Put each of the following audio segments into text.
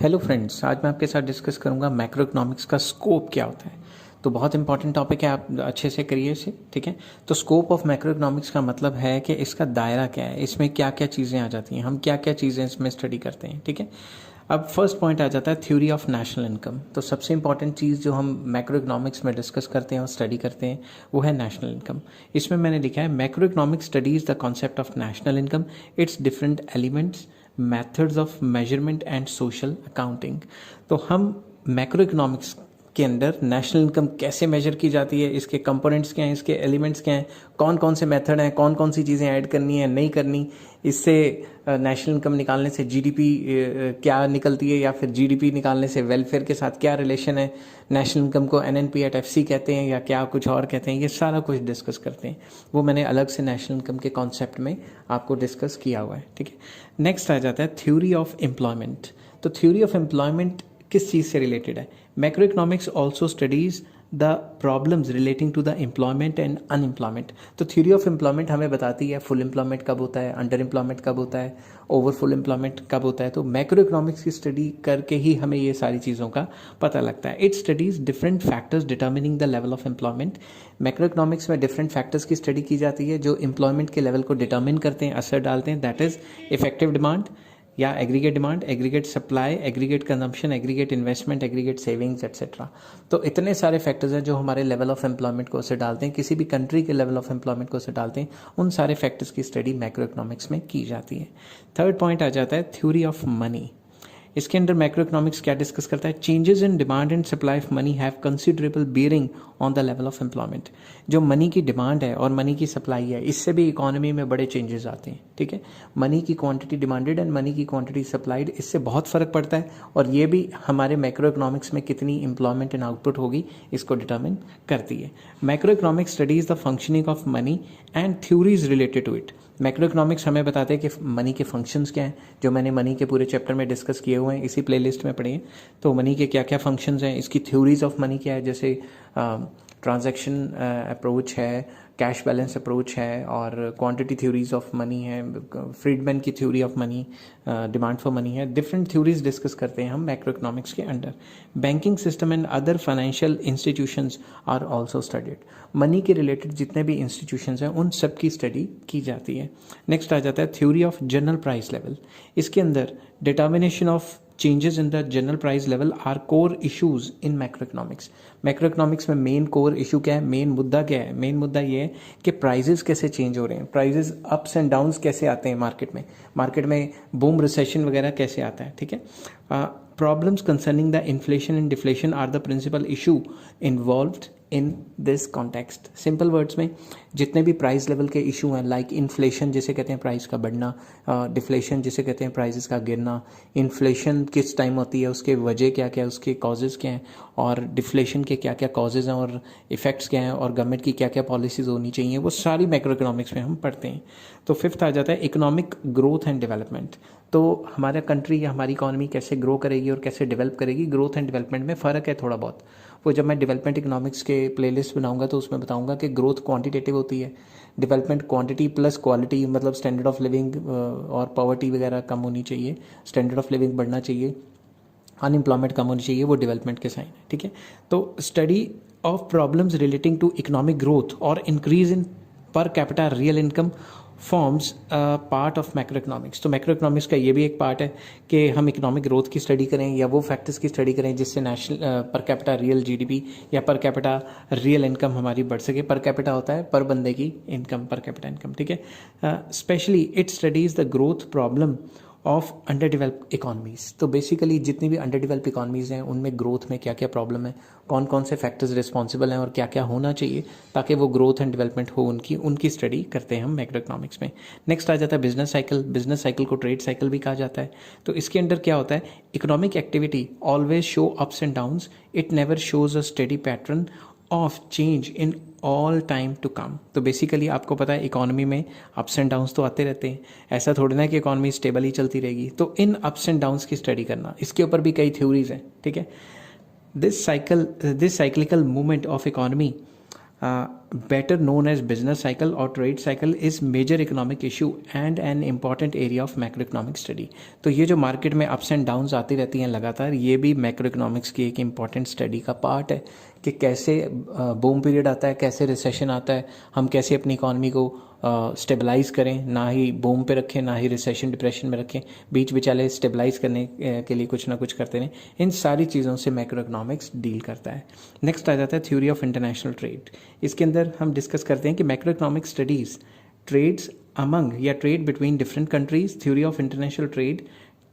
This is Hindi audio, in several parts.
हेलो फ्रेंड्स, आज मैं आपके साथ डिस्कस करूंगा मैक्रो इकोनॉमिक्स का स्कोप क्या होता है। तो बहुत इंपॉर्टेंट टॉपिक है, आप अच्छे से करिए इसे। ठीक है, तो स्कोप ऑफ मैक्रो इकोनॉमिक्स का मतलब है कि इसका दायरा क्या है, इसमें क्या क्या चीज़ें आ जाती हैं, हम क्या क्या चीज़ें इसमें स्टडी करते हैं। ठीक है, अब फर्स्ट पॉइंट आ जाता है थ्योरी ऑफ नेशनल इनकम। तो सबसे इंपॉर्टेंट चीज़ जो हम मैक्रो इकोनॉमिक्स में डिस्कस करते हैं और स्टडी करते हैं वो है नेशनल इनकम। इसमें मैंने लिखा है macro economics studies the concept of national income, it's different elements, methods of measurement and social accounting. तो हम मैक्रो इकोनॉमिक्स के अंदर नेशनल इनकम कैसे मेजर की जाती है, इसके कंपोनेंट्स क्या हैं, इसके एलिमेंट्स क्या हैं, कौन कौन से मेथड हैं, कौन कौन सी चीज़ें ऐड करनी है नहीं करनी, इससे नेशनल इनकम निकालने से जीडीपी क्या निकलती है, या फिर जीडीपी निकालने से वेलफेयर के साथ क्या रिलेशन है, नेशनल इनकम को एनएनपी/एफसी कहते हैं या क्या कुछ और कहते हैं, ये सारा कुछ डिस्कस करते हैं। वो मैंने अलग से नेशनल इनकम के कॉन्सेप्ट में आपको डिस्कस किया हुआ है। ठीक है, नेक्स्ट आ जाता है थ्योरी ऑफ एम्प्लॉयमेंट। तो थ्योरी ऑफ एम्प्लॉयमेंट किस चीज़ से रिलेटेड है? Macro economics also studies the problems relating to the employment and unemployment. तो थ्योरी ऑफ एम्प्लॉयमेंट हमें बताती है फुल एम्प्लॉयमेंट कब होता है, अंडर एम्प्लॉयमेंट कब होता है, ओवर फुल एम्प्लॉयमेंट कब होता है। तो मैक्रो इकोनॉमिक्स की स्टडी करके ही हमें ये सारी चीज़ों का पता लगता है। It studies different factors determining the level of employment. Macro economics में डिफरेंट फैक्टर्स की स्टडी की जाती है जो एम्प्लॉयमेंट के लेवल को डिटर्मिन करते हैं, असर डालते हैं। दैट इज इफेक्टिव डिमांड या aggregate demand, aggregate supply, aggregate consumption, aggregate investment, aggregate savings etcetera. तो इतने सारे फैक्टर्स हैं जो हमारे लेवल ऑफ एम्प्लॉयमेंट को असर डालते हैं, किसी भी कंट्री के लेवल ऑफ एम्प्लॉयमेंट को असर डालते हैं। उन सारे फैक्टर्स की स्टडी मैक्रो इकोनॉमिक्स में की जाती है। थर्ड पॉइंट आ जाता है थ्योरी ऑफ मनी। इसके अंदर मैक्रो इकोनॉमिक्स क्या डिस्कस करता है? Changes in demand and supply of money have considerable bearing on the level of employment. जो मनी की डिमांड है और मनी की सप्लाई है, इससे भी इकोनॉमी में बड़े चेंजेस आते हैं। ठीक है, मनी की क्वांटिटी डिमांडेड एंड मनी की क्वांटिटी सप्लाइड, इससे बहुत फर्क पड़ता है। और ये भी हमारे मैक्रो इकोनॉमिक्स में कितनी एम्प्लॉयमेंट एंड आउटपुट होगी इसको डिटर्मिन करती है। Macro economics studies the functioning of money and theories related to it. Macro economics हमें बताते हैं कि मनी के फंक्शंस क्या हैं, जो मैंने मनी के पूरे चैप्टर में डिस्कस किए हुए हैं, इसी प्लेलिस्ट में पढ़िए। तो मनी के क्या क्या फंक्शंस हैं, इसकी थ्योरीज ऑफ मनी क्या है, जैसे ट्रांजैक्शन अप्रोच है, कैश बैलेंस अप्रोच है, और क्वांटिटी थ्योरीज ऑफ मनी है, फ्रीडमैन की theory of money, demand for money है। डिफरेंट थ्योरीज डिस्कस करते हैं हम मैक्रो इकोनॉमिक्स के under. Banking system and other financial institutions are also studied. Money के रिलेटेड जितने भी इंस्टीट्यूशंस हैं उन सब की स्टडी की जाती है। नेक्स्ट आ जाता है theory of general price level. इसके अंदर determination of changes in the general price level are core issues in macro economics. Macro economics में मेन कोर इशू क्या है, मेन मुद्दा क्या है? मेन मुद्दा ये है कि प्राइजेस कैसे चेंज हो रहे हैं, प्राइजेस अप्स एंड डाउन्स कैसे आते हैं मार्केट में बूम रिसेशन वगैरह कैसे आता है। ठीक है, problems concerning the inflation and deflation are the principal issue involved in this context. Simple words में जितने भी प्राइस लेवल के इशू हैं, लाइक इन्फ्लेशन जिसे कहते हैं प्राइस का बढ़ना, डिफ्लेशन जिसे कहते हैं प्राइसेस का गिरना, इन्फ्लेशन किस टाइम होती है, उसके वजह क्या क्या, उसके कॉजेज़ क्या हैं, और डिफ्लेशन के क्या क्या कॉजेज़ हैं और इफ़ेक्ट्स क्या हैं, और गवर्नमेंट की क्या क्या पॉलिसीज़ होनी चाहिए, वो सारी मैक्रो इकोनॉमिक्स में हम पढ़ते हैं। तो फिफ्थ आ जाता है इकोनॉमिक ग्रोथ एंड डेवलपमेंट। तो हमारा कंट्री या हमारी इकॉनमी कैसे ग्रो करेगी और कैसे डेवलप करेगी, ग्रोथ एंड डेवलपमेंट में फ़र्क है थोड़ा बहुत। वो जब मैं डेवलपमेंट इकोनॉमिक्स के प्लेलिस्ट बनाऊंगा तो उसमें बताऊंगा कि ग्रोथ क्वांटिटेटिव होती है, डेवलपमेंट क्वांटिटी प्लस क्वालिटी, मतलब स्टैंडर्ड ऑफ लिविंग और पॉवर्टी वगैरह कम होनी चाहिए, स्टैंडर्ड ऑफ लिविंग बढ़ना चाहिए, अनएम्प्लॉयमेंट कम होनी चाहिए, वो डेवलपमेंट के साइन है। ठीक है, तो study of problems relating to economic growth और increase in per capita real income forms part of macro economics. तो मैक्रो इकोनॉमिक्स का ये भी एक पार्ट है कि हम इकोनॉमिक ग्रोथ की स्टडी करें या वो फैक्टर्स की स्टडी करें जिससे नेशनल पर कैपिटा रियल जीडीपी या पर कैपिटा रियल इनकम हमारी बढ़ सके। पर कैपिटा होता है पर बंदे की इनकम, पर कैपिटा इनकम। ठीक है, specially it studies the growth problem of under develop economies. तो बेसिकली जितनी भी अंडर डेवलप इकॉनमीज़ हैं उनमें ग्रोथ में क्या क्या प्रॉब्लम है, कौन कौन से फैक्टर्स रिस्पॉन्सिबल हैं और क्या क्या होना चाहिए ताकि वो ग्रोथ एंड डेवलपमेंट हो उनकी स्टडी करते हैं हम मैक्रो इकोनॉमिक्स में। नेक्स्ट आ जाता है बिजनेस साइकिल। बिजनेस साइकिल को ट्रेड साइकिल भी कहा जाता है। तो इसके अंदर क्या होता है, economic activity always show ups and downs, it never shows a steady pattern of change in all time to come. तो बेसिकली आपको पता है इकोनॉमी में अप्स एंड डाउन्स तो आते रहते हैं, ऐसा थोड़ी ना कि इकोनॉमी स्टेबल ही चलती रहेगी। तो इन अप्स एंड डाउन्स की स्टडी करना, इसके ऊपर भी कई थ्योरीज हैं। ठीक है, this cyclical movement of economy better known as business cycle or trade cycle is major economic issue and an important area of macroeconomic study। तो ये जो मार्केट में अप्स एंड डाउन्स आती रहती हैं लगातार, ये भी मैक्रोइकोनॉमिक्स की एक इम्पॉर्टेंट स्टडी का पार्ट है कि कैसे बूम पीरियड आता है, कैसे रिसेशन आता है, हम कैसे अपनी इकॉनमी को स्टेबलाइज करें, ना ही बूम पे रखें ना ही रिसेशन डिप्रेशन में रखें, बीच बिचाले स्टेबलाइज करने के लिए कुछ ना कुछ करते रहें। इन सारी चीज़ों से मैक्रोइकोनॉमिक्स डील करता है। नेक्स्ट आ जाता है थ्योरी ऑफ इंटरनेशनल ट्रेड। इसके अंदर हम डिस्कस करते हैं कि मैक्रोइकोनॉमिक स्टडीज़ ट्रेड्स अमंग या trade between different countries, theory of international trade,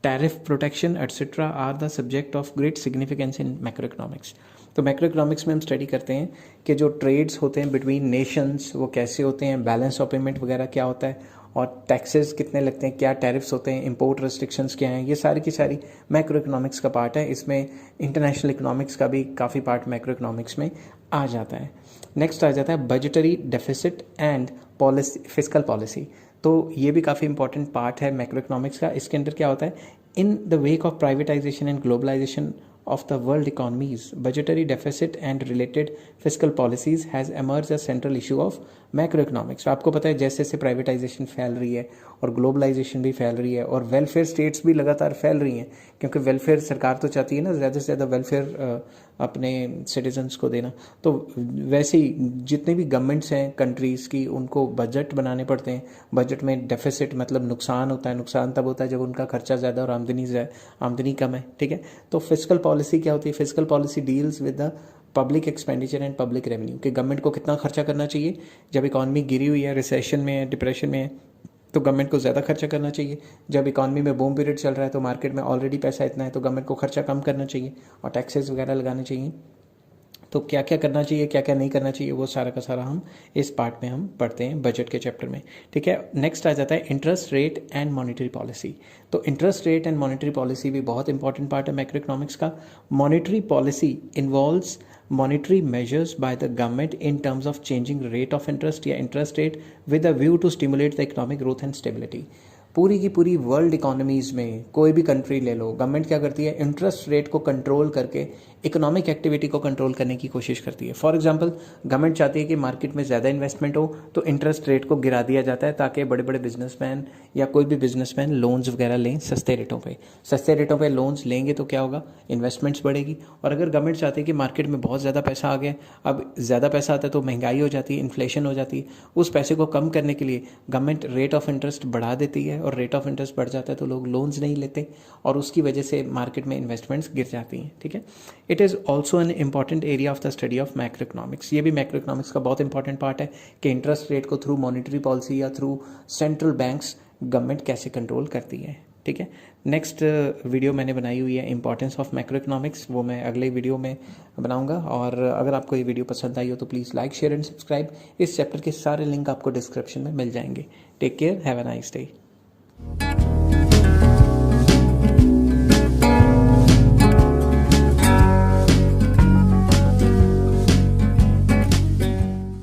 tariff protection etcetera are the subject of great significance in macroeconomics. तो मैक्रोइकोनॉमिक्स में हम स्टडी करते हैं कि जो ट्रेड्स होते हैं बिटवीन नेशंस वो कैसे होते हैं, बैलेंस ऑफ पेमेंट वगैरह क्या होता है, और टैक्सेस कितने लगते हैं, क्या टैरिफ्स होते हैं, इंपोर्ट रेस्ट्रिक्शंस क्या हैं, ये सारी की सारी मैक्रोइकोनॉमिक्स का पार्ट है। इसमें इंटरनेशनल इकोनॉमिक्स का भी काफ़ी पार्ट मैक्रोइकोनॉमिक्स में आ जाता है। नेक्स्ट आ जाता है budgetary deficit and policy, fiscal policy. तो ये भी काफ़ी इंपॉर्टेंट पार्ट है मैक्रोइकोनॉमिक्स का। इसके अंदर क्या होता है, in the wake of privatization and globalization of the world economies, budgetary deficit and related fiscal policies has emerged as central issue of macroeconomics। आपको पता है जैसे जैसे प्राइवेटाइजेशन फैल रही है और ग्लोबलाइजेशन भी फैल रही है और वेलफेयर स्टेट्स भी लगातार फैल रही हैं, क्योंकि वेलफेयर सरकार तो चाहती है ना ज़्यादा से ज़्यादा वेलफेयर अपने सिटीजन्स को देना। तो वैसे ही जितने भी गवर्नमेंट्स हैं कंट्रीज़ की, उनको बजट बनाने पड़ते हैं। बजट में डेफिसिट मतलब नुकसान होता है। नुकसान तब होता है जब उनका खर्चा ज़्यादा और आमदनी कम है, ठीक है। तो फिस्कल पॉलिसी क्या होती है, fiscal policy deals with the public expenditure and public revenue, कि गवर्नमेंट को कितना खर्चा करना चाहिए। जब इकॉनमी गिरी हुई है, रिसेशन में है, डिप्रेशन में है, तो गवर्नमेंट को ज़्यादा खर्चा करना चाहिए। जब इकॉनमी में बूम पीरियड चल रहा है तो मार्केट में ऑलरेडी पैसा इतना है तो गवर्नमेंट को खर्चा कम करना चाहिए और टैक्सेस वगैरह लगाने चाहिए। तो क्या क्या करना चाहिए, क्या क्या नहीं करना चाहिए, वो सारा का सारा हम इस पार्ट में हम पढ़ते हैं बजट के चैप्टर में, ठीक है। नेक्स्ट आ जाता है interest rate and monetary policy. तो interest rate and monetary policy भी बहुत इंपॉर्टेंट पार्ट है मैक्रोइकोनॉमिक्स का। Monetary policy involves monetary measures by the government in terms of changing rate of interest या interest rate with a view to stimulate the economic growth and stability। पूरी की पूरी वर्ल्ड इकोनॉमीज़ में कोई भी कंट्री ले लो, गवर्नमेंट क्या करती है, इंटरेस्ट रेट को कंट्रोल करके इकोनॉमिक एक्टिविटी को कंट्रोल करने की कोशिश करती है। फॉर एग्जांपल गवर्नमेंट चाहती है कि मार्केट में ज़्यादा इन्वेस्टमेंट हो तो इंटरेस्ट रेट को गिरा दिया जाता है ताकि बड़े बड़े बिजनेसमैन या कोई भी बिजनेसमैन लोन्स वगैरह लें सस्ते रेटों पे लोन्स लेंगे तो क्या होगा, इन्वेस्टमेंट्स बढ़ेगी। और अगर गवर्नमेंट चाहती है कि मार्केट में बहुत ज़्यादा पैसा आ गया, अब ज़्यादा पैसा आता है तो महंगाई हो जाती है, इन्फ्लेशन हो जाती है, उस पैसे को कम करने के लिए गवर्नमेंट रेट ऑफ इंटरेस्ट बढ़ा देती है और रेट ऑफ इंटरेस्ट बढ़ जाता है तो लोग लोन्स नहीं लेते और उसकी वजह से मार्केट में इन्वेस्टमेंट्स गिर जाती हैं, ठीक है। It is also an important area of the study of macroeconomics. ये भी मैक्रोइकोनॉमिक्स का बहुत इंपॉर्टेंट पार्ट है कि इंटरेस्ट रेट को थ्रू मॉनेटरी पॉलिसी या थ्रू सेंट्रल बैंक्स गवर्नमेंट कैसे कंट्रोल करती है, ठीक है। नेक्स्ट वीडियो मैंने बनाई हुई है इंपॉर्टेंस ऑफ मैक्रोइकोनॉमिक्स, वो मैं अगले वीडियो में बनाऊंगा। और अगर आपको ये वीडियो पसंद आई हो तो please like, share and subscribe. इस चैप्टर के सारे लिंक आपको डिस्क्रिप्शन में मिल जाएंगे। Take care, have a nice day.